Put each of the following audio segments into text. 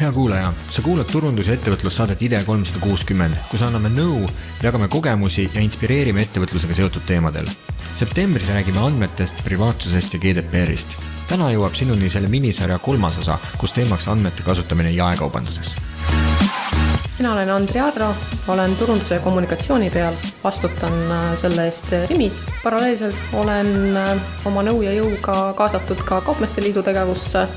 Hea kuulaja, sa kuulad turundus- ja ettevõtlussaadet IDEA 360, kus anname nõu, jagame kogemusi ja inspireerime ettevõtlusega seotud teemadel. Septembris räägime andmetest, privaatsusest ja GDPR-ist. Täna jõuab sinuni selle minisarja 3. osa, kus teemaks andmete kasutamine jaekaubanduses. Mina olen Andri Arro, olen turunduse ja kommunikatsiooni peal, vastutan selle eest Rimis. Paralleelselt olen oma nõu ja jõuga kaasatud ka Kaupmeeste Liidu tegevusse.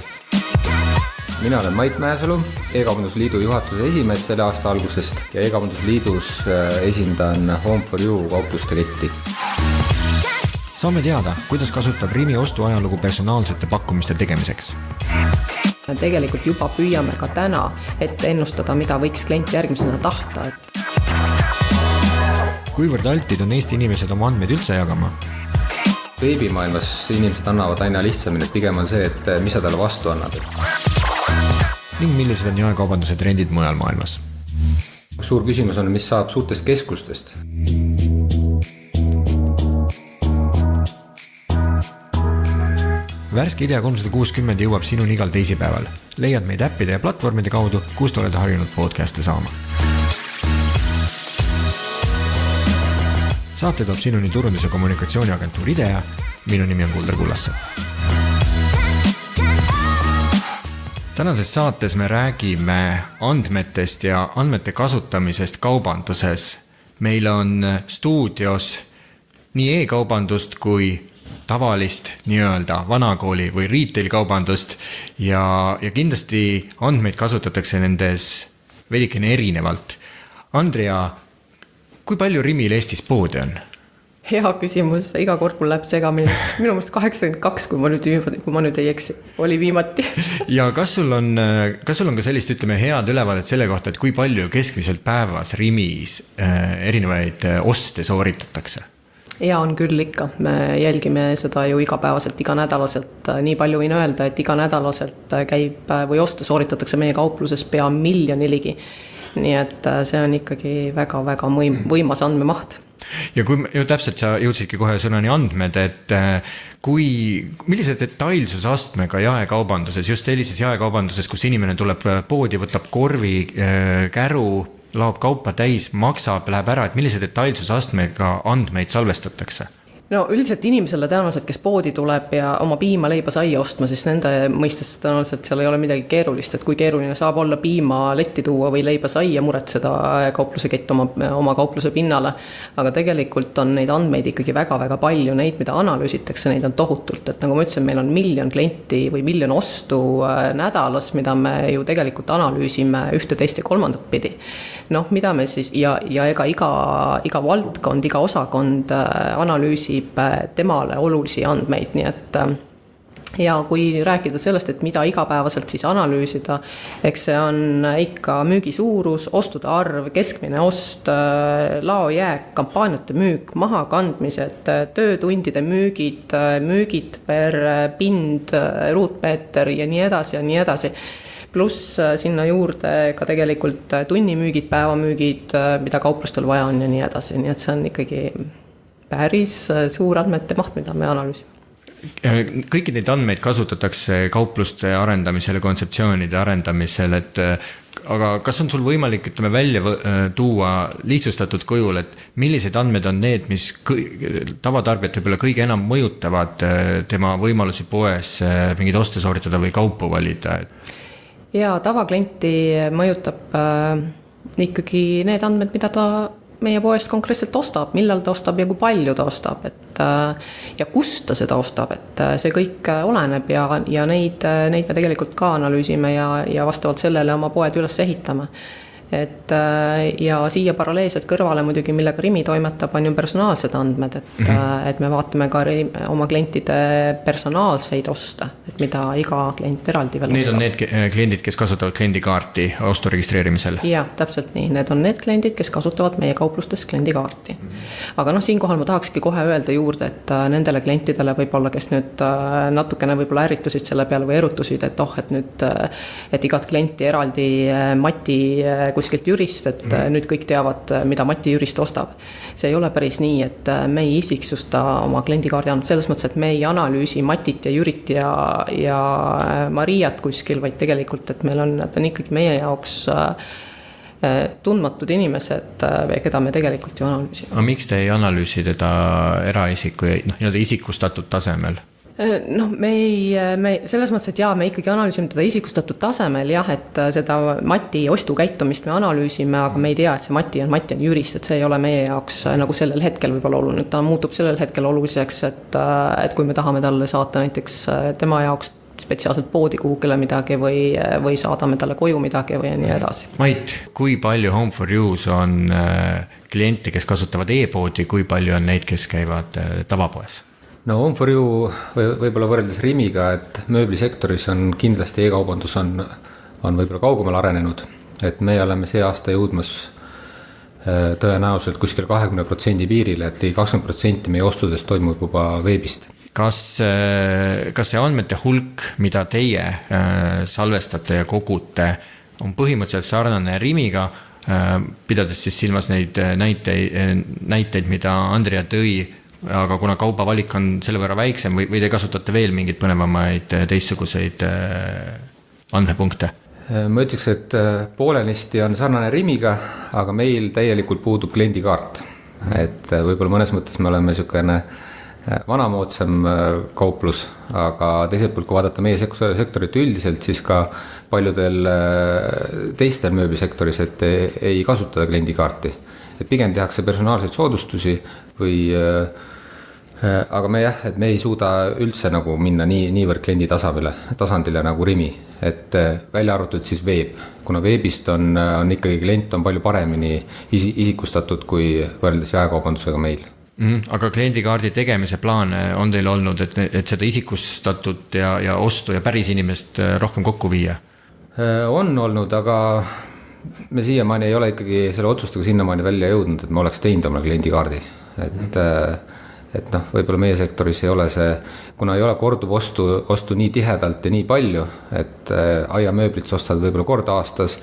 Mina olen Mait Mäesalu, E-kaubandusliidu juhatuse esimees selle aasta algusest ja E-kaubandusliidus esindan Home for You kaupluste ketti. Saame teada, kuidas kasutab Rimi ostuajalugu personaalsete pakkumiste tegemiseks. Tegelikult juba püüame ka täna ette ennustada, mida võiks klient järgmisena tahta. Kuivõrd altid on Eesti inimesed oma andmeid üldse jagama? Veebimaailmas inimesed annavad aina lihtsamini, et pigem on see, et mis sa talle vastu annad. Ning millised on jaekaubanduse trendid mujal maailmas? Suur küsimus on, mis saab suurtest keskustest. Värske IDEA 360 jõuab sinuni igal teisipäeval. Leiad meid äppide ja platvormide kaudu, kust oled harjunud podcast'e saama. Saate toob sinuni turundus- ja kommunikatsiooniagentuur IDEA. Minu nimi on Kuldar Kullasepp. Tänases saates me räägime andmetest ja andmete kasutamisest kaubanduses. Meil on stuudios nii e-kaubandust kui tavalist nii-öelda vanakooli või retail-kaubandust ja kindlasti andmeid kasutatakse nendes veidikene erinevalt. Andrea, kui palju Rimil Eestis poode on? Hea küsimus, iga kord mul läheb segamini. Minu mõist 82, kui ma nüüd ei eksi, oli viimati. Ja kas sul on ka sellist, ütleme, head ülevaadet selle kohta, et kui palju keskmiselt päevas Rimis erinevaid oste sooritatakse? Ja on küll ikka. Me jälgime seda ju igapäevaselt, iganädalaselt. Nii palju võin öelda, et iganädalaselt käib või oste sooritatakse meie kaupluses pea 1 miljoni ligi. Nii et see on ikkagi väga-väga võimas andmemaht. Ja kui ju täpselt sa jõudsidki kohe sõnani andmed, et millise detailsusastmega jaekaubanduses, just sellises jaekaubanduses, kus inimene tuleb poodi, võtab korvi, käru, laob kaupa täis, maksab, läheb ära, et millise detailsusastmega andmeid salvestatakse? No üldiselt inimesele tõenäoliselt, kes poodi tuleb ja oma piima, leiba, saia ostma, siis nende mõistes tõenäoliselt seal ei ole midagi keerulist, et kui keeruline saab olla piima letti tuua või leiba, saia muretseda kaupluse kett oma kaupluse pinnale. Aga tegelikult on neid andmeid ikkagi väga-väga palju, neid, mida analüüsitakse, neid on tohutult. Et nagu ma ütlesin, meil on 1 miljon klienti või 1 miljon ostu nädalas, mida me ju tegelikult analüüsime 1, 2 ja 3 pidi. Mida me siis, ja ega iga valdkond, iga osakond analüüsib temale olulisi andmeid, nii et ja kui rääkida sellest, et mida igapäevaselt siis analüüsida, eks see on ikka müügi suurus, ostude arv, keskmine ost, laojääk, kampaaniate müük, mahakandmised, töötundide müügid per pind, ruutmeeter ja nii edasi ja nii edasi. Pluss sinna juurde ka tegelikult tunnimüügid, päevamüügid, mida kauplustel vaja on ja nii edasi. Nii et see on ikkagi päris suur andmete maht, mida me analüüsime. Kõiki neid andmeid kasutatakse kaupluste arendamisel ja kontseptsioonide arendamisel, aga kas on sul võimalik, ütleme, välja tuua lihtsustatud kujul, et millised andmed on need, mis tavatarbijat võib-olla kõige enam mõjutavad tema võimalusi poes mingid oste sooritada või kaupu valida? Ja tavaklienti mõjutab ikkagi need andmed, mida ta meie poest konkreetselt ostab, millal ta ostab ja kui palju ta ostab, ja kust ta seda ostab, et see kõik oleneb ja neid me tegelikult ka analüüsime ja vastavalt sellele oma poed üles ehitame. Ja siia paralleelselt kõrvale muidugi, millega Rimi toimetab, on ju personaalsed andmed, et me vaatame ka oma klientide personaalseid oste, et mida iga klient eraldi veel ostab. Need on need kliendid, kes kasutavad kliendikaarti ostu registreerimisel? Ja, täpselt nii. Need on need kliendid, kes kasutavad meie kauplustes kliendikaarti. Aga siinkohal ma tahakski kohe öelda juurde, et nendele klientidele võib-olla, kes nüüd natukene võib-olla ärritusid selle peale või erutusid, et igat klienti eraldi Mati kuskilt Jürist, et nüüd kõik teavad, mida Mati Jürist ostab. See ei ole päris nii, et me ei isiksusta oma kliendikaardi andmed selles mõttes, et me ei analüüsi Matit ja Jürit ja Mariat kuskil, vaid tegelikult, et meil on ikkagi meie jaoks tundmatud inimesed, keda me tegelikult ju analüüsime. Aga miks te ei analüüsi teda eraisiku ja isikustatud tasemel? Me selles mõttes, et me ikkagi analüüsime teda isikustatud tasemel, et seda Mati ostukäitumist me analüüsime, aga me ei tea, et see Mati on Jürist, et see ei ole meie jaoks nagu sellel hetkel võib-olla oluline. Ta muutub sellel hetkel oluliseks, et kui me tahame talle saata näiteks tema jaoks spetsiaalselt poodi kuhugile midagi või saadame talle koju midagi või nii edasi. Mait, kui palju Home4U's on kliente, kes kasutavad e-poodi, kui palju on neid, kes käivad tavapoes? No Home4U võib-olla võrreldes Rimiga, et mööblisektoris on kindlasti e-kaubandus on võib-olla kaugemal arenenud, et me oleme see aasta jõudmas tõenäoliselt kuskil 20% piirile, et 20% meie ostudest toimub juba veebist. Kas see andmete hulk, mida teie salvestate ja kogute, on põhimõtteliselt sarnane Rimiga, pidades siis silmas neid näiteid, mida Andrea tõi, aga kuna kaubavalik on selle võrra väiksem või te kasutate veel mingid põnevamaid teistsuguseid andmepunkte? Ma ütleks, et poolenisti on sarnane Rimiga, aga meil täielikult puudub kliendikaart. Et võib-olla mõnes mõttes me oleme niisugune vanamoodsam kauplus, aga teiselt poolt, kui vaadata meie sektorit üldiselt, siis ka paljudel teistel mööblisektoris, et ei kasutada kliendikaarti. Et pigem tehakse personaalseid soodustusi või aga me ei suuda üldse nagu minna niivõrd kliendi tasandile nagu Rimi, et välja arvatud siis veeb, kuna veebist on ikkagi klient on palju paremini isikustatud kui võrreldes jaekaubandusega meil. Aga kliendikaardi tegemise plaan on teil olnud, et seda isikustatud ja ostu ja päris inimest rohkem kokku viia? On olnud, aga me siiamaani ei ole ikkagi selle otsustega sinnamaani välja jõudnud, et me oleks teinud oma kliendikaardi, et võib-olla meie sektoris ei ole see, kuna ei ole korduv ostu nii tihedalt ja nii palju, et aiamööblit ostad võib-olla kord aastas,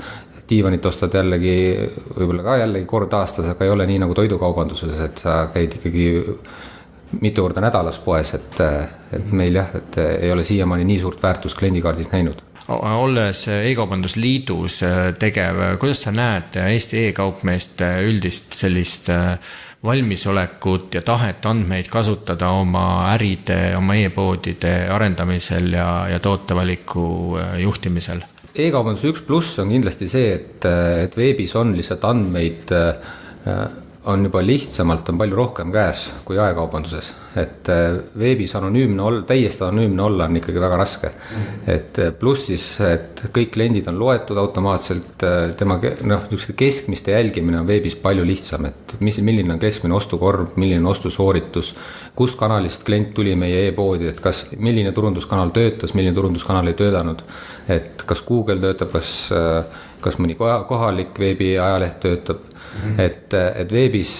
diivanit ostad võib-olla ka jällegi kord aastas, aga ei ole nii nagu toidukaubanduses, et sa käid ikkagi mitu korda nädalas poes, et meil et ei ole siiamaani nii suurt väärtust kliendikaardis näinud. Olles e-kaubandusliidus tegev, kuidas sa näed Eesti e-kaupmeeste üldist sellist valmisolekut ja tahet andmeid kasutada oma äride, oma e-poodide arendamisel ja tootevaliku juhtimisel? E-kaubandus 1+ on kindlasti see, et veebis on lihtsalt andmeid on juba lihtsamalt on palju rohkem käes kui jaekaubanduses, et veebis täiesti anonüümne olla on ikkagi väga raske, et pluss siis, et kõik kliendid on loetud automaatselt, tema keskmiste jälgimine on veebis palju lihtsam, et milline on keskmine ostukorv, milline on ostusooritus, kust kanalist klient tuli meie e-poodi, et milline turunduskanal töötas, milline turunduskanal ei töötanud, et kas Google töötab, kas mõni kohalik veebi ajaleht töötab, et veebis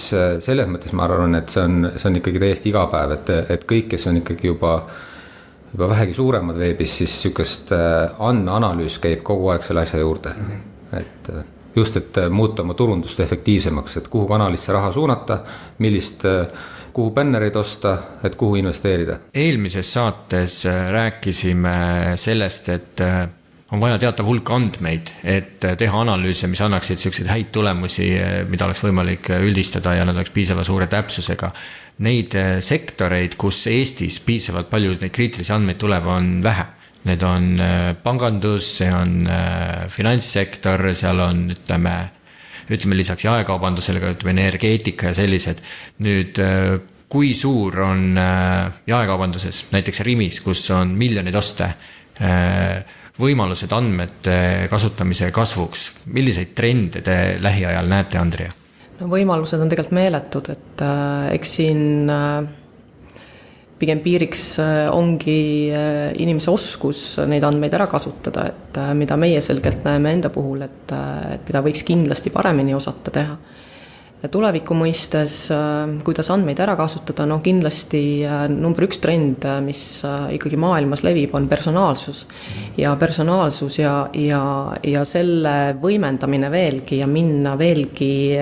selles mõttes ma arvan, et see on ikkagi täiesti igapäev, et kõik, kes on ikkagi juba vähegi suuremad veebis, siis sükest andmeanalüüs käib kogu aeg selle asja juurde. Et just, et muuta oma turundust efektiivsemaks, et kuhu kanalisse raha suunata, kuhu bännerid osta, et kuhu investeerida. Eelmises saates rääkisime sellest, et on vaja teatav hulk andmeid, et teha analüüse, mis annaksid selliseid häid tulemusi, mida oleks võimalik üldistada ja nad oleks piisava suure täpsusega. Neid sektoreid, kus Eestis piisavalt palju neid kriitilisi andmeid tuleb, on vähe. Need on pangandus, see on finantssektor, seal on ütleme lisaks jaekaubandusele ka energeetika ja sellised. Nüüd, kui suur on jaekaubanduses, näiteks Rimis, kus on miljonid oste, võimalused andmete kasutamise kasvuks. Milliseid trende te lähiajal näete, Andrea? No, võimalused on tegelikult meeletud, et eks siin pigem piiriks ongi inimese oskus neid andmeid ära kasutada, et mida meie selgelt näeme enda puhul, et mida võiks kindlasti paremini osata teha. tuleviku mõistes, kuidas andmeid ära kasutada, no kindlasti number 1 trend, mis ikkagi maailmas levib, on personaalsus. Ja personaalsus ja selle võimendamine veelgi ja minna veelgi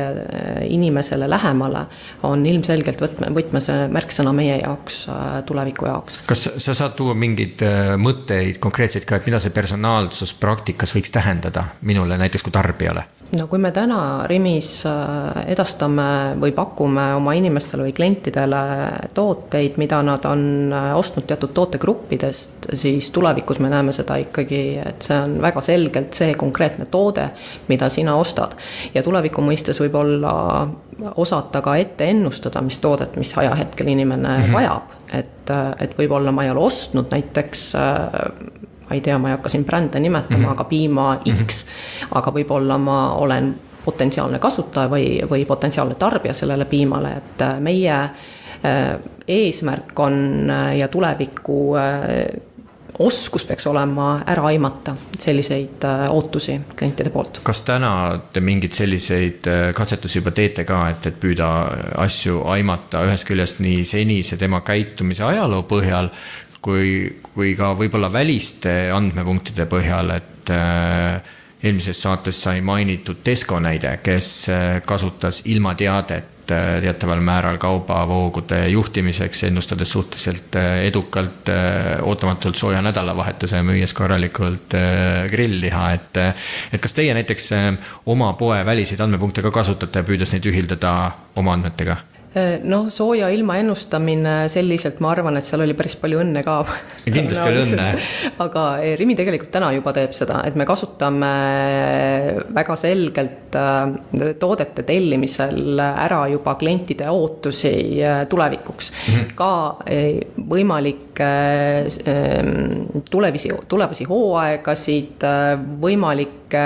inimesele lähemale on ilmselgelt võtmese märksõna meie jaoks, tuleviku jaoks. Kas sa saad tuua mingeid mõtteid konkreetseid ka, et mida see personaalsus praktikas võiks tähendada minule näiteks kui tarbijale? No kui me täna Rimis edastame või pakume oma inimestele või klientidele tooteid, mida nad on ostnud teatud tootegruppidest, siis tulevikus me näeme seda ikkagi, et see on väga selgelt see konkreetne toode, mida sina ostad. Ja tuleviku mõistes võib olla osata ka ette ennustada, mis toodet, mis ajahetkel inimene vajab. Et võib-olla ma ei ole ostnud näiteks ma ei tea, ma ei hakka siin brände nimetama, aga piima X, aga võib-olla ma olen potentsiaalne kasutaja või potentsiaalne tarbija sellele piimale, et meie eesmärk on ja tuleviku oskus peaks olema ära aimata selliseid ootusi klientide poolt. Kas täna te mingid selliseid katsetusi juba teete ka, et püüda asju aimata ühest küljest nii senise tema käitumise ajaloo põhjal, kui ka võib-olla väliste andmepunktide põhjal, et eelmises saates sai mainitud Tesco näide, kes kasutas ilma teadet teataval määral kaubavoogude juhtimiseks, ennustades suhteliselt edukalt ootamatult sooja nädalavahetuse, müües korralikult grillliha. Et kas teie näiteks oma poe väliseid andmepunkte ka kasutate, püüdes neid ühildada oma andmetega? No sooja ilma ennustamine selliselt, ma arvan, et seal oli päris palju õnne ka. Kindlasti oli õnne. Aga Rimi tegelikult täna juba teeb seda, et me kasutame väga selgelt toodete tellimisel ära juba klientide ootusi tulevikuks. Ka võimalikke tulevasi hooaegasid, võimalikke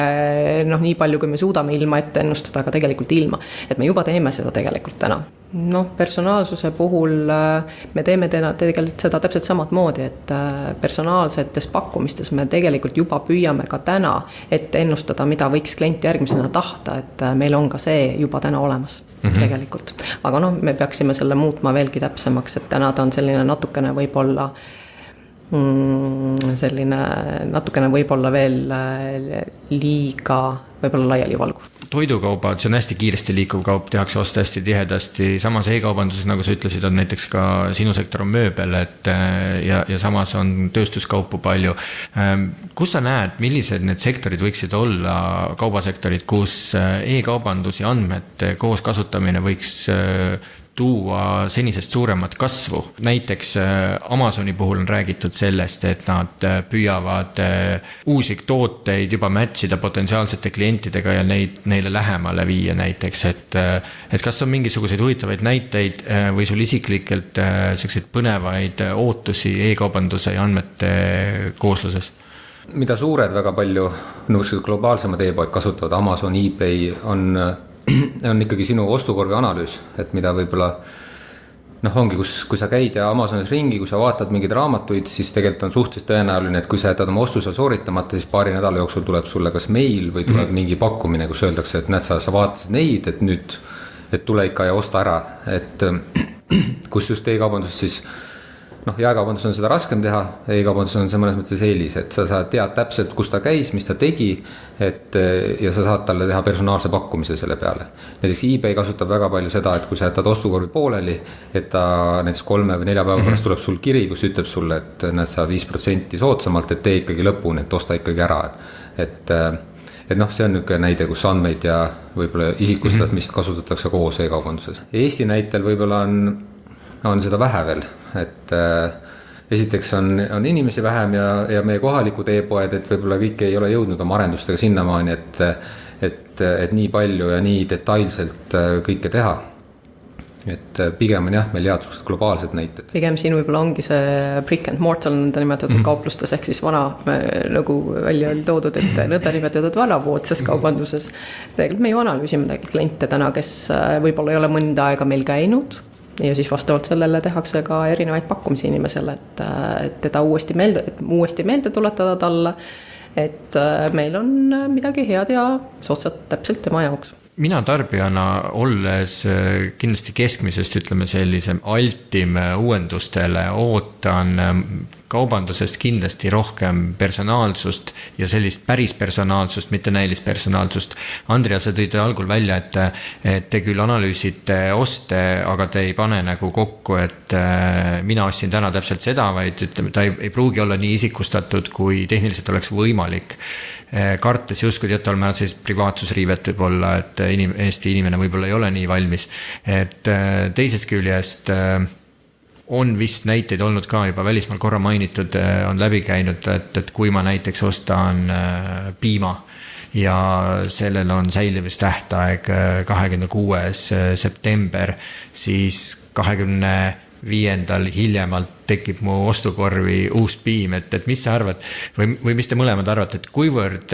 nii palju, kui me suudame ilma ette ennustada, aga tegelikult ilma. Et me juba teeme seda tegelikult täna. Personaalsuse puhul me teeme tegelikult seda täpselt samad moodi, et personaalsetes pakkumistes me tegelikult juba püüame ka täna ette ennustada, mida võiks klient järgmisena tahta, et meil on ka see juba täna olemas tegelikult. Aga me peaksime selle muutma veelgi täpsemaks, et täna ta on selline natukene võib-olla veel liiga võib-olla laiali valgu. Toidukaubad, see on hästi kiiresti liikuv kaup, tehakse osta hästi tihedasti, samas e-kaubanduses, nagu sa ütlesid, on näiteks ka sinu sektor on mööbel, ja samas on tööstuskaupu palju. Kus sa näed, millised need sektorid võiksid olla, kaubasektorid, kus e-kaubandus ja andmete koos kasutamine võiks tuua senisest suuremat kasvu? Näiteks Amazoni puhul on räägitud sellest, et nad püüavad uusi tooteid juba matchida potentsiaalsete klientidega ja neile lähemale viia näiteks, et kas on mingisuguseid huvitavaid näiteid või sul isiklikelt selliseid põnevaid ootusi e-kaubanduse ja andmete koosluses? Mida suured väga palju globaalsemad e-poed kasutavad, Amazon, eBay on ikkagi sinu ostukorvi analüüs, et mida võib-olla ongi, kui sa käid ja Amazonis ringi, kui sa vaatad mingeid raamatuid, siis tegelikult on suhteliselt tõenäoline, et kui sa jätad oma ostusel sooritamata, siis paari nädala jooksul tuleb sulle kas meil või tuleb mingi pakkumine, kus öeldakse, et näed, sa vaatasid neid, et nüüd tule ikka ja osta ära, et kus just e-kaubandus siis jaekaubandus on seda raskem teha, e-kaubandus on see mõnes mõttes eelis, et sa tead täpselt, kus ta käis, mis ta tegi, ja sa saad talle teha personaalse pakkumise selle peale. Näiteks eBay kasutab väga palju seda, et kui sa jätad ostukorvi pooleli, et ta näiteks 3 või 4 päeva pärast tuleb sul kiri, kus ütleb sulle, et näed sa 5% soodsamalt, et tee ikkagi lõpuni, et osta ikkagi ära. Et see on niisugune näide, kus andmeid ja võib-olla isikustamist kasutatakse koos e-kaubanduses. Eesti näitel võib-olla on seda vähe veel, et esiteks on inimesi vähem ja meie kohalikud e-poed, et võib-olla kõik ei ole jõudnud oma arendustega sinnamaani, et nii palju ja nii detailselt kõike teha. Et pigem on meil head globaalsed näited. Pigem siin võib-olla ongi see brick and mortal nõnda nimetatud kauplustes, ehk siis vana nagu välja on toodud, et nõnda nimetatud vanavoodses kaubanduses. Tegelikult me ju analüüsime tegelikult kliente täna, kes võib-olla ei ole mõnda aega meil käinud, ja siis vastavalt sellele tehakse ka erinevaid pakkumisi inimesele, et teda uuesti meelde tuletada talle, et meil on midagi head ja soodsat täpselt tema jaoks. mina tarbijana olles kindlasti keskmisest, ütleme sellisem altim uuendustele, ootan kaubandusest kindlasti rohkem personaalsust ja sellist päris personaalsust, mitte näilispersonaalsust. Andrea, sa tõid algul välja, et te küll analüüsite oste, aga te ei pane nagu kokku, et mina ostsin täna täpselt seda, vaid ütleme, ta ei pruugi olla nii isikustatud, kui tehniliselt oleks võimalik. Kartes justkui teataval määral sellist privaatsusriivet võib olla, et Eesti inimene võib-olla ei ole nii valmis. Et teisest küljest on vist näiteid olnud ka juba välismaal korra mainitud, on läbi käinud, et kui ma näiteks ostan piima ja sellel on säilivustähtaeg 26. september, siis 25. hiljemalt tekib mu ostukorvi uus piim, et mis sa arvad või mis te mõlemad arvate, et kuivõrd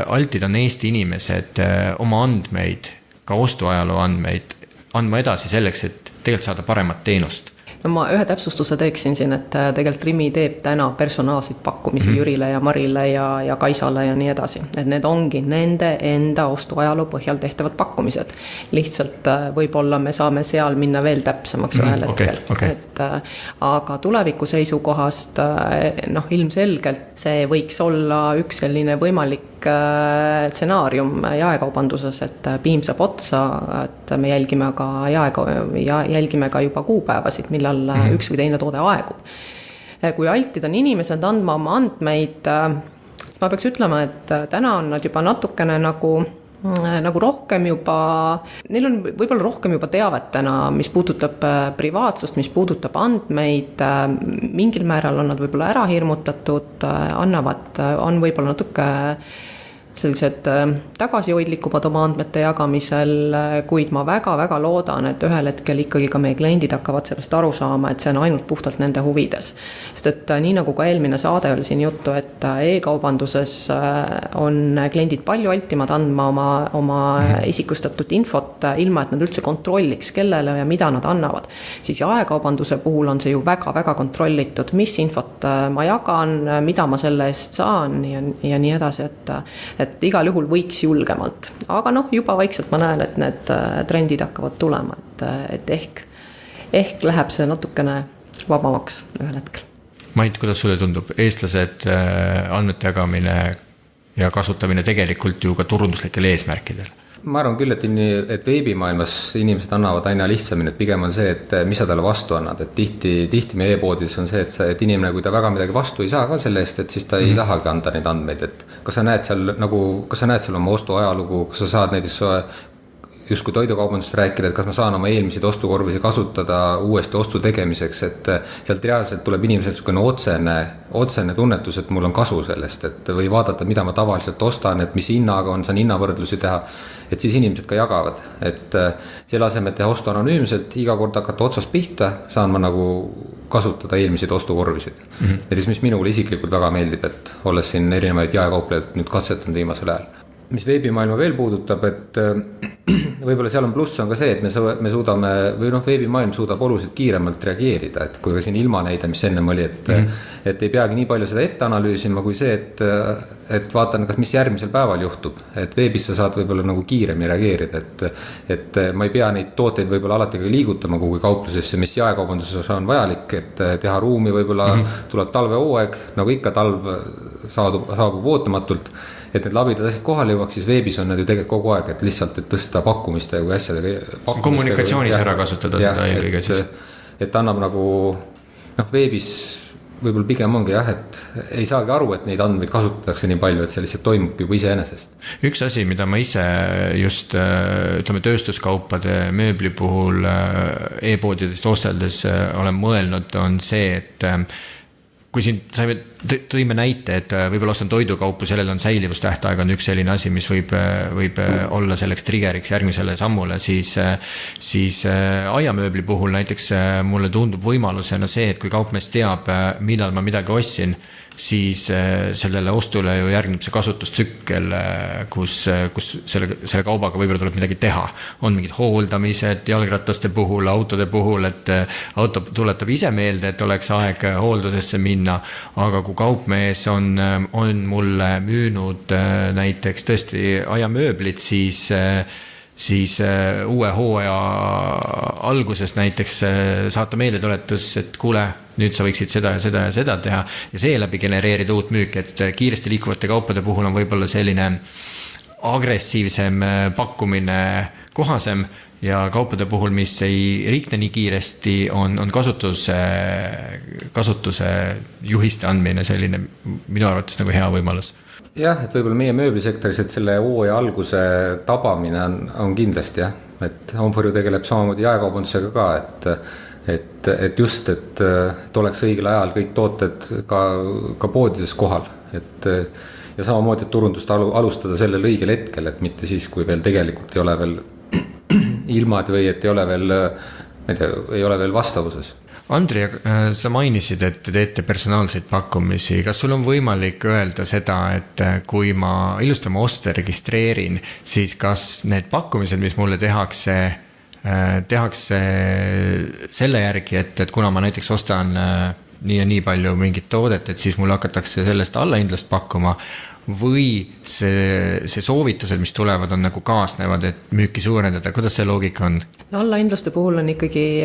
altid on Eesti inimesed oma andmeid, ka ostuajaloo andmeid andma edasi selleks, et tegelikult saada paremat teenust? No ma ühe täpsustuse teeksin siin, et tegelikult Rimi teeb täna personaalseid pakkumisi Jürile ja Marile ja Kaisale ja nii edasi. Et need ongi nende enda ostuajaloo põhjal tehtavad pakkumised. Lihtsalt võib-olla me saame seal minna veel täpsemaks ühel hetkel. Okay. Aga tuleviku seisukohast ilmselgelt see võiks olla üks selline võimalik stsenaarium jaekaubanduses, et piim saab otsa, et me jälgime ka juba kuupäevasid, millal üks või teine toode aegub. Kui altid on inimesed andma oma andmeid, siis ma peaks ütlema, et täna on nad juba natukene nagu rohkem juba, neil on võib-olla rohkem juba teavet täna, mis puudutab privaatsust, mis puudutab andmeid, mingil määral on nad võib-olla ära hirmutatud, on võib-olla natuke sellised tagasihoidlikumad oma andmete jagamisel, kuid ma väga-väga loodan, et ühel hetkel ikkagi ka meie kliendid hakkavad sellest aru saama, et see on ainult puhtalt nende huvides. Sest et nii nagu ka eelmine saade oli siin juttu, et e-kaubanduses on kliendid palju altimad andma oma isikustatud infot, ilma et nad üldse kontrolliks, kellele ja mida nad annavad. Siis jaekaubanduse puhul on see ju väga-väga kontrollitud, mis infot ma jagan, mida ma selle eest saan ja nii edasi, et igal juhul võiks julgemalt. Aga juba vaikselt ma näen, et need trendid hakkavad tulema, et ehk läheb see natukene vabamaks ühel hetkel. Mait, kuidas sulle tundub? Eestlased andmete jagamine ja kasutamine tegelikult ju ka turunduslikel eesmärkidel? Ma arvan küll, et veebimaailmas inimesed annavad aina lihtsamini, et pigem on see, et mis sa talle vastu annad, et tihti meie e-poodis on see, et inimene, kui ta väga midagi vastu ei saa ka selle eest, et siis ta ei tahagi anda neid andmeid, et kas sa näed seal oma ostuajalugu, kas sa saad näiteks justkui toidukaubandust rääkida, et kas ma saan oma eelmiseid ostukorvisi kasutada uuesti ostu tegemiseks, et sealt reaalselt tuleb inimeselt otsene tunnetus, et mul on kasu sellest, et või vaadata, mida ma tavaliselt ostan, et mis hinnaga on, saan hinnavõrdlusi teha, et siis inimesed ka jagavad, et selle asemel teha ostu anonüümselt, iga kord hakata otsast pihta, saan ma nagu kasutada eelmiseid ostukorvisid. Ja siis mis minule isiklikult väga meeldib, et olles siin erinevaid jaekauplejaid nüüd katsetanud viimasel ajal. Mis veebimaailma veel puudutab, et võib-olla seal on pluss on ka see, et me suudame, või veebimaailm suudab oluliselt kiiremalt reageerida, et kui ka siin ilmanäide, mis ennem oli, et ei peagi nii palju seda ette analüüsima, kui see, et vaatan, mis järgmisel päeval juhtub, et veebis sa saad võib-olla nagu kiiremini reageerida, et ma ei pea neid tooteid võib-olla alati ka liigutama kuhugi kauplusesse, mis jaekaubanduses on vajalik, et teha ruumi võib-olla tuleb talvehooaeg, nagu ikka talv saabub ootamatult, et need labidad asjad kohale jõuaks, siis veebis on need ju tegelikult kogu aeg, et lihtsalt, et tõsta pakkumiste või asjadega. Kommunikatsioonis ära kasutada seda eelkõige siis. Et annab nagu, veebis võib-olla pigem ongi et ei saagi aru, et neid andmeid kasutatakse nii palju, et see lihtsalt toimub juba iseenesest. Üks asi, mida ma ise just tööstuskaupade mööbli puhul e-poodidest osteldes olen mõelnud, on see, et kui siin tõime näite, et võib-olla ostan toidukaupu, sellel on säilivustähtaeg, on üks selline asi, mis võib olla selleks triggeriks järgmisele sammule, siis aiamööbli puhul näiteks mulle tundub võimalusena see, et kui kaupmees teab, millal ma midagi ostsin, siis sellele ostule ju järgneb see kasutustsükkel, kus selle kaubaga võib-olla tuleb midagi teha. On mingid hooldamised jalgrataste puhul, autode puhul, et auto tuletab ise meelde, et oleks aeg hooldusesse minna, aga kui kaupmees on mulle müünud näiteks tõesti aiamööblit, siis siis uue hooaja alguses näiteks saata meeletoletus, et kuule, nüüd sa võiksid seda ja seda ja seda teha ja seeläbi genereerida uut müüki, et kiiresti liikuvate kaupade puhul on võib-olla selline agressiivsem pakkumine kohasem ja kaupade puhul, mis ei rikne nii kiiresti, on kasutuse juhiste andmine selline minu arvates nagu hea võimalus. Jah, et võib-olla meie mööblisektoris, et selle hooaja alguse tabamine on kindlasti jah, et Homfor ju tegeleb samamoodi jaekaubandusega ka, et just, et oleks õigel ajal kõik tooted ka poodides kohal, ja samamoodi, et turundust alustada sellel õigel hetkel, et mitte siis, kui veel tegelikult ei ole veel ilmad või et ei ole veel vastavuses. Andri, sa mainisid, et te teete personaalseid pakkumisi. Kas sul on võimalik öelda seda, et kui ma ilustama oste registreerin, siis kas need pakkumised, mis mulle tehakse selle järgi, et kuna ma näiteks ostan nii ja nii palju mingit toodet, et siis mulle hakatakse sellest allahindlust pakkuma või see soovitused, mis tulevad, on nagu kaasnevad, et müüki suurendada, kuidas see loogika on? Allahindluste puhul on ikkagi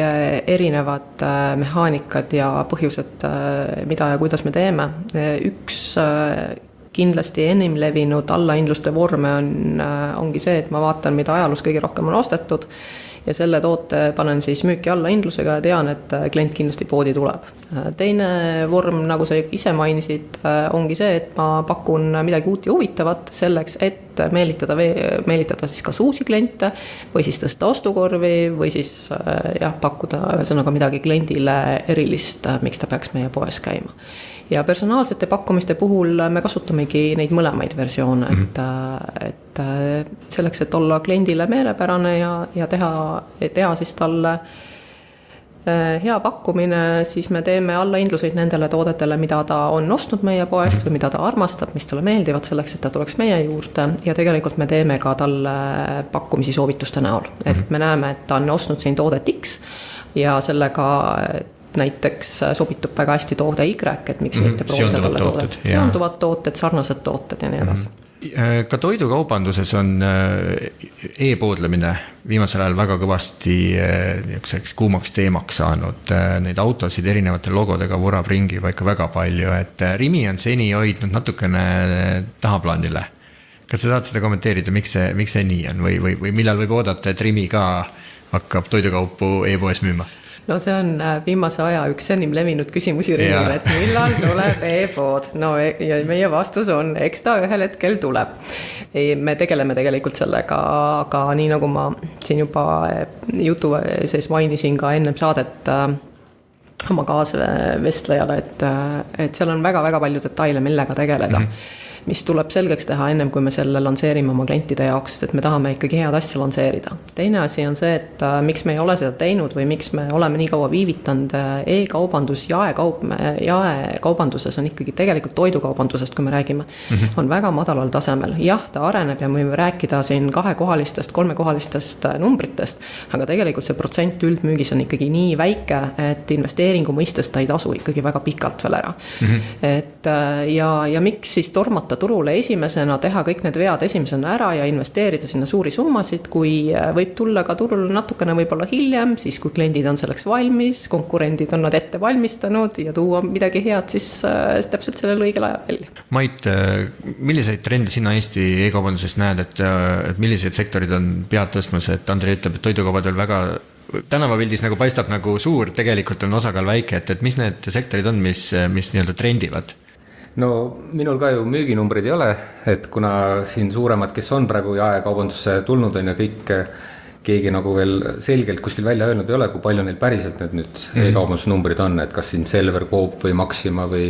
erinevad mehaanikad ja põhjused, mida ja kuidas me teeme. Üks kindlasti enim levinud allahindluste vorme ongi see, et ma vaatan, mida ajaloos kõige rohkem on ostetud ja selle toote panen siis müüki allahindlusega ja tean, et klient kindlasti poodi tuleb. Teine vorm, nagu sa ise mainisid, ongi see, et ma pakun midagi uut ja huvitavat selleks, et meelitada siis kas uusi kliente või siis tõsta ostukorvi või siis pakkuda ühesõnaga midagi kliendile erilist, miks ta peaks meie poes käima. Ja personaalsete pakkumiste puhul me kasutamegi neid mõlemaid versioone, et selleks, et olla kliendile meelepärane ja teha siis talle hea pakkumine, siis me teeme allahindluseid nendele toodetele, mida ta on ostnud meie poest või mida ta armastab, mis talle meeldivad selleks, et ta tuleks meie juurde ja tegelikult me teeme ka talle pakkumisi soovituste näol, et me näeme, et ta on ostnud siin toodet X ja sellega näiteks sobitub väga hästi toode Y, et miks mitte proovida talle toodet. Seonduvad tooted, sarnased tooted ja nii edasi. Ka toidukaubanduses on e-poodlemine viimasel ajal väga kõvasti kuumaks teemaks saanud. Neid autosid erinevate logodega vurab ringi vaikka väga palju, et Rimi on seni hoidnud natukene tahaplaanile. Kas sa saad seda kommenteerida, miks see nii on või millal võib oodata, et Rimi ka hakkab toidukaupu e-poes müüma? No see on viimase aja üks enim levinud küsimusi ringil, et millal tuleb e-pood. No ja meie vastus on, eks ta ühel hetkel tuleb. Me tegeleme tegelikult sellega, aga nii nagu ma siin juba jutu sees mainisin ka ennem saadet oma kaasvestlejale, et seal on väga-väga palju detaile, millega tegeleda. Mis tuleb selgeks teha ennem, kui me selle lanseerime oma klientide jaoks, et me tahame ikkagi head asja lanseerida. Teine asi on see, et miks me ei ole seda teinud või miks me oleme nii kaua viivitanud e-kaubandus, jaekaubanduses on ikkagi tegelikult toidukaubandusest, kui me räägime, on väga madalal tasemel. Jah, ta areneb ja me võime rääkida siin 2-kohalistest, 3-kohalistest numbritest, aga tegelikult see protsent üldmüügis on ikkagi nii väike, et investeeringu mõistes ta ei tasu ikkagi väga pikalt veel ära. Ja miks siis tormata turule esimesena, teha kõik need vead esimesena ära ja investeerida sinna suuri summasid, kui võib tulla ka turul natukene võib-olla hiljem, siis kui kliendid on selleks valmis, konkurendid on nad ette valmistanud ja tuua midagi head siis täpselt sellel õigel ajal välja. Mait, milliseid trende sina Eesti e-kaubanduses näed, et millised sektorid on pead tõstmas, et Andrei ütleb, et toidukaubad veel väga tänavapildis nagu paistab nagu suur, tegelikult on osakaal väike, et mis need sektorid on, mis nii-öelda trendivad? No minul ka ju müüginumbrid ei ole, et kuna siin suuremad, kes on praegu jaekaubandusse tulnud on ja kõik keegi nagu veel selgelt kuskil välja öelnud ei ole, kui palju neil päriselt need nüüd e-kaubandusnumbrid on, et kas siin Selver, Coop või Maxima või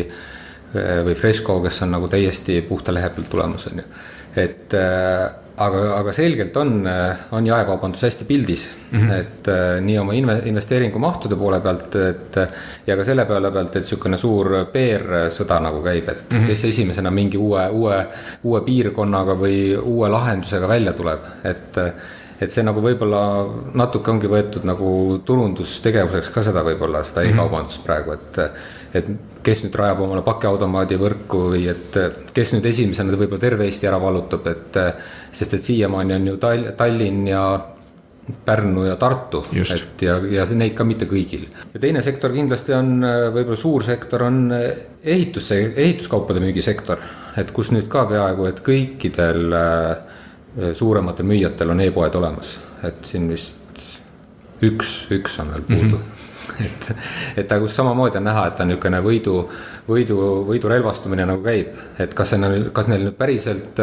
Freshco, kes on nagu täiesti puhta lehe pealt tulemas on ju. Et aga selgelt on jaekaubandus hästi pildis, et nii oma investeeringumahtude poole pealt, ja ka selle pealt, et sükene suur PR-sõda nagu käib, et kes esimesena mingi uue piirkonnaga või uue lahendusega välja tuleb, et see nagu võib-olla natuke ongi võetud nagu turundustegevuseks ka seda võib-olla, seda e-kaubandust praegu, et kes nüüd rajab omale pakiautomaadi võrku või et kes nüüd esimesena võib-olla terve Eesti ära vallutab, sest et siiamaani on ju Tallinn ja Pärnu ja Tartu, ja neid ka mitte kõigil. Ja teine sektor kindlasti on, võib-olla suur sektor on ehituskaupade müügisektor, et kus nüüd ka peaaegu, et kõikidel suurematel müüjatel on e-poed olemas, et siin vist üks on veel puudu. Et kus samamoodi on näha, et on niisugune võidu relvastumine nagu käib, et kas neil nüüd päriselt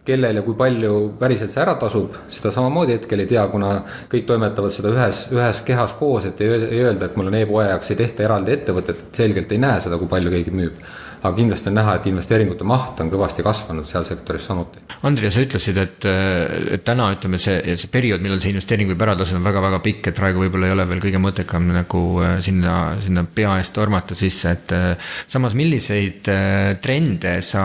kellel ja kui palju päriselt see ära tasub, seda samamoodi hetkel ei tea, kuna kõik toimetavad seda ühes kehas koos, et ei öelda, et mul on e-poe jaoks ei tehta eraldi ettevõtet, et selgelt ei näe seda, kui palju keegi müüb. Aga kindlasti on näha, et investeeringute maht on kõvasti kasvanud seal sektoris samuti. Andri, sa ütlesid, et täna ütleme see periood, millal see investeering võib ära tasuda, on väga-väga pikk, et praegu võib-olla ei ole veel kõige mõttekam nagu sinna pea eest tormata sisse, et samas milliseid trende sa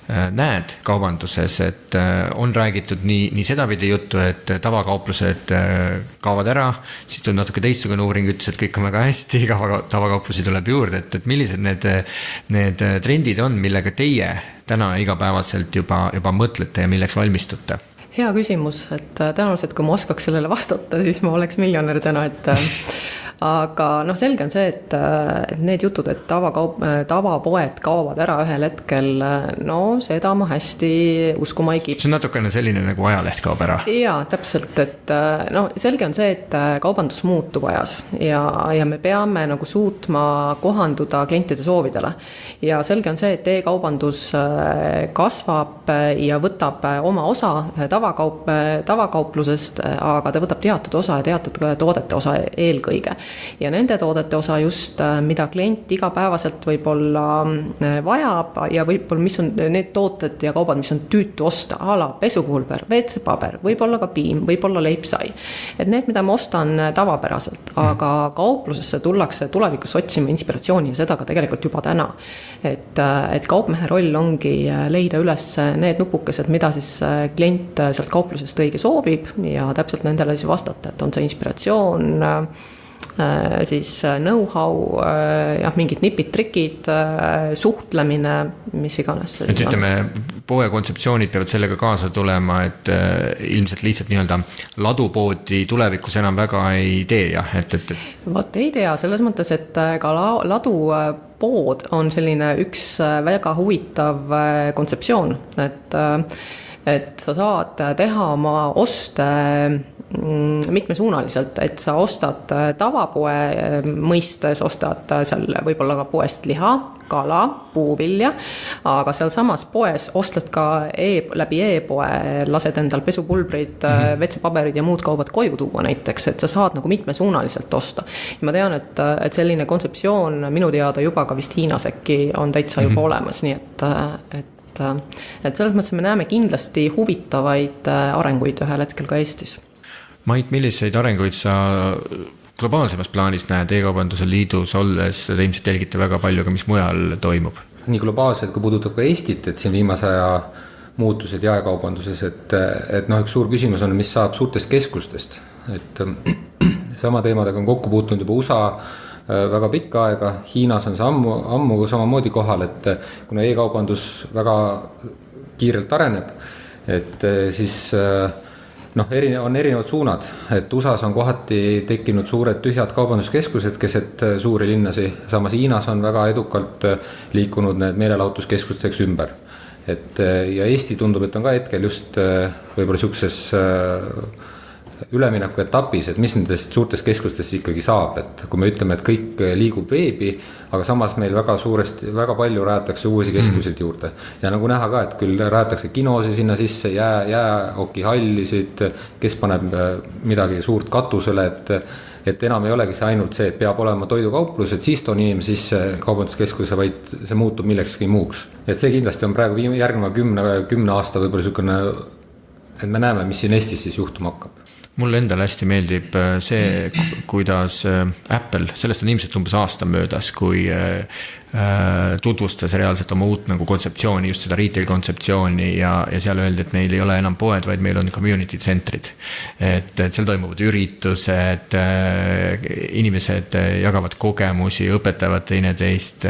näed kaubanduses, et on räägitud nii sedapidi juttu, et tavakauplused kaovad ära, siis tuleb natuke teistsugune uuring, ütles, et kõik on väga hästi, tavakauplusi tuleb juurde, et millised need trendid on, millega teie täna igapäevaselt juba mõtlete ja milleks valmistute? Hea küsimus, et tõenäoliselt kui ma oskaks sellele vastata, siis ma oleks miljonär täna, aga selge on see, et need jutud, et tavapoed kaovad ära ühel hetkel, seda ma hästi uskuma ei kipu. See on natukene selline nagu ajaleht kaob ära. Jaa, täpselt, et selge on see, et kaubandus muutub ajas ja me peame nagu suutma kohanduda klientide soovidele. Ja selge on see, et e-kaubandus kasvab ja võtab oma osa tavakauplusest, aga ta võtab teatud osa ja teatud toodete osa eelkõige. Ja nende toodete osa just, mida klient igapäevaselt võib-olla vajab ja võib-olla mis on need tooted ja kaubad, mis on tüütu osta, ala pesupulber, WC-paber, võib-olla ka piim, võib-olla leipsai. Et need, mida ma ostan tavapäraselt, aga kauplusesse tullakse tulevikus otsima inspiratsiooni ja seda ka tegelikult juba täna. Et kaupmehe roll ongi leida üles need nupukesed, mida siis klient sealt kauplusest õige soovib ja täpselt nendele siis vastata, et on see inspiratsioon, siis know-how, mingid nipid, trikid, suhtlemine, mis iganes. Et ütleme, poe kontseptsioonid peavad sellega kaasa tulema, et ilmselt lihtsalt nii-öelda ladupoodi tulevikus enam väga ei tee, jah? Vot ei tea, selles mõttes, et ka ladupood on selline üks väga huvitav kontseptsioon, et sa saad teha oma oste mitmesuunaliselt, et sa ostad tavapoe mõistes, ostad seal võib-olla ka poest liha, kala, puuvilja, aga seal samas poes ostad ka läbi e-poe, lased endal pesupulbrid, WC-paberid ja muud kaubad koju tuua näiteks, et sa saad nagu mitmesuunaliselt osta. Ja ma tean, et selline kontseptsioon minu teada juba ka vist Hiinas äkki on täitsa juba olemas, nii et selles mõttes me näeme kindlasti huvitavaid arenguid ühel hetkel ka Eestis. Mait, milliseid arenguid sa globaalsemas plaanis näed e-kaubanduse liidus olles, te ilmselt jälgite väga palju ka, mis mujal toimub? Nii globaalselt, kui puudutab ka Eestit, et siin viimase aja muutused jaekaubanduses, et üks suur küsimus on, mis saab suurtest keskustest. Et sama teemadega on kokku puutunud juba USA väga pikka aega, Hiinas on see ammu samamoodi kohal, et kuna e-kaubandus väga kiirelt areneb, et siis on erinevad suunad, et USAs on kohati tekkinud suured tühjad kaubanduskeskused keset suuri linnasi, samas Hiinas on väga edukalt liikunud need meelelahutuskeskusteks ümber. Ja Eesti tundub, et on ka hetkel just võib-olla sellises ülemineku etapis, et mis nendest suurtest keskustest ikkagi saab, et kui me ütleme, et kõik liigub veebi, aga samas meil väga palju rajatakse uusi keskuseid juurde. Ja nagu näha ka, et küll rajatakse kinosi sinna sisse, jäähokihallisid, kes paneb midagi suurt katusele, et enam ei olegi see ainult see, et peab olema toidukauplus, et siis toon inimesi sisse kaubanduskeskuse, vaid see muutub millekski muuks. Et see kindlasti on praegu järgneva 10 aasta võib-olla selline, et me näeme, mis siin Eestis siis juhtuma hakkab. mulle endale hästi meeldib see, kuidas Apple, sellest on ilmselt umbes aasta möödas, kui tutvustas reaalselt oma uut nagu kontseptsiooni, just seda retail kontseptsiooni ja seal öeldi, et neil ei ole enam poed, vaid meil on community centrid. Et seal toimuvad üritused, inimesed jagavad kogemusi, õpetavad teineteist.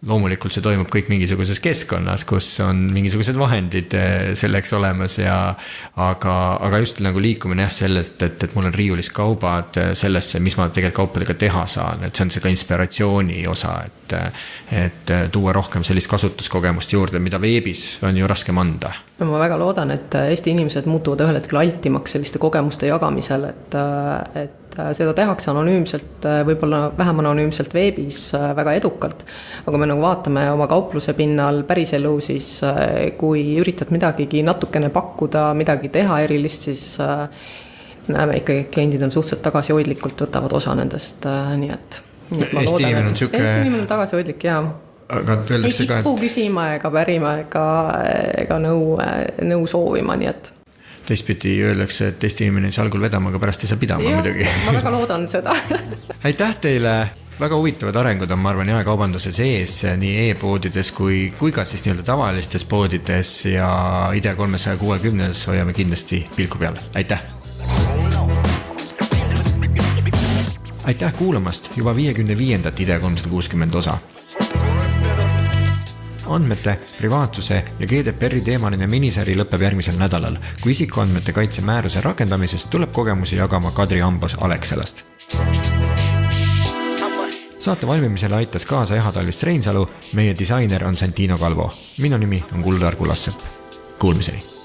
Loomulikult see toimub kõik mingisuguses keskkonnas, kus on mingisugused vahendid selleks olemas aga just nagu liikumine sellest, et mul on riiulis kaubad sellesse, mis ma tegelikult kaupadega teha saan, et see on see ka inspiratsiooni osa, et tuua rohkem sellist kasutuskogemust juurde, mida veebis on ju raskem anda. No ma väga loodan, et Eesti inimesed muutuvad ühel hetkel altimaks selliste kogemuste jagamisel, et seda tehakse anonüümselt, võib-olla vähem anonüümselt veebis väga edukalt. Aga me nagu vaatame oma kaupluse pinnal päris elu, siis kui üritad midagigi natukene pakkuda, midagi teha erilist, siis näeme ikkagi, et kliendid on suhteliselt tagasihoidlikult, võtavad osa nendest, nii et Eesti inimene on Eesti inimene on tagasihoidlik, jaa. Aga ei kipu küsima ega pärima ega nõu soovima, nii et teistpidi öeldakse, et Eesti inimene ei saa algul vedama, aga pärast ei saa pidama muidugi. Ma väga loodan seda. Aitäh teile! Väga huvitavad arengud on, ma arvan, jaekaubanduse sees nii e-poodides kui ka siis nii-öelda tavalistes poodides ja IDEA 360 hoiame kindlasti pilku peal. Aitäh! Aitäh kuulamast juba 55. IDEA 360 osa. Andmete, privaatsuse ja GDPR-i teemaline minisari lõpeb järgmisel nädalal, kui isikuandmete kaitse määruse rakendamisest tuleb kogemusi jagama Kadri Ambos Alexelast. Saate valmimisele aitas kaasa Ehatalvist Reinsalu, meie disainer on Santino Kalvo. Minu nimi on Kuldar Kulassepp. Kuulmiseni!